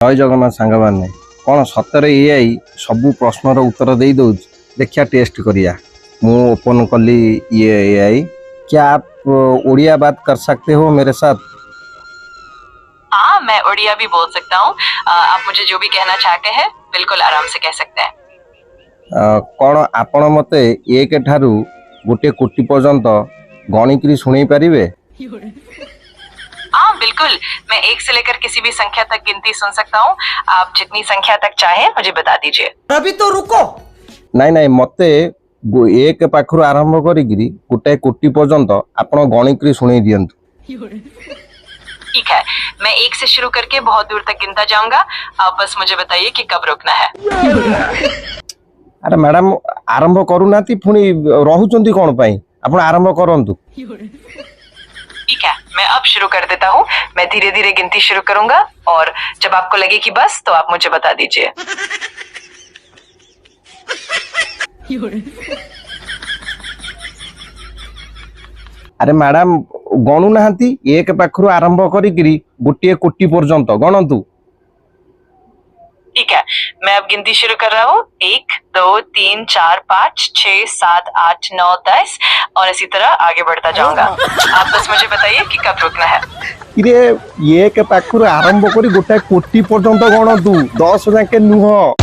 जय जगन्नाथ सांगवाने कौन सतरे एआई सबू प्रश्नर उत्तर दे दौ देखिया टेस्ट करिया मु ओपन कली ये एआई। क्या आप उड़िया बात कर सकते हो मेरे साथ? हाँ, मैं उड़िया भी बोल सकता हूँ। आप मुझे जो भी कहना चाहते हैं बिल्कुल आराम से कह सकते हैं। कौन आपण मते एक ठारू गोटे कोटी पर्यंत गणिक शुणी पारिबे? हाँ बिल्कुल, मैं एक से लेकर किसी भी संख्या तक गिनती सुन सकता हूँ। आप जितनी संख्या तक चाहें मुझे बता दीजिए। अभी तो रुको। नाई नाई मते एक पाखरु आरंभ करिगिरी गोटे कोटी पर्यंत आपण गणिक शुणी दियंतु। ठीक है, मैं एक से शुरू करके बहुत दूर तक गिनता जाऊंगा। आप बस मुझे बताइए कि कब रुकना है। अरे मैडम आरंभ करूनाती पुणी रहुचंती कोन पई? आपण आरंभ करंतु। ठीक है, मैं अब शुरू कर देता हूँ। मैं धीरे धीरे गिनती शुरू करूंगा और जब आपको लगे कि बस तो आप मुझे बता दीजिए। अरे मैडम गणु नाहांती एक पाखरु आरंभ करिगिरी गोटे कोटी पर्यंत गणंतु। ठीक है, मैं अब गिनती शुरू कर रहा हूँ। 1 2 3 4 5 6 7 8 9 10 और इसी तरह आगे बढ़ता जाऊंगा। आप बस मुझे बताइए कि कब रुकना है। इरे एक पाखरु आरंभ करी गोटे कोटी पर्यंत गणंतु 10 जाके नुह।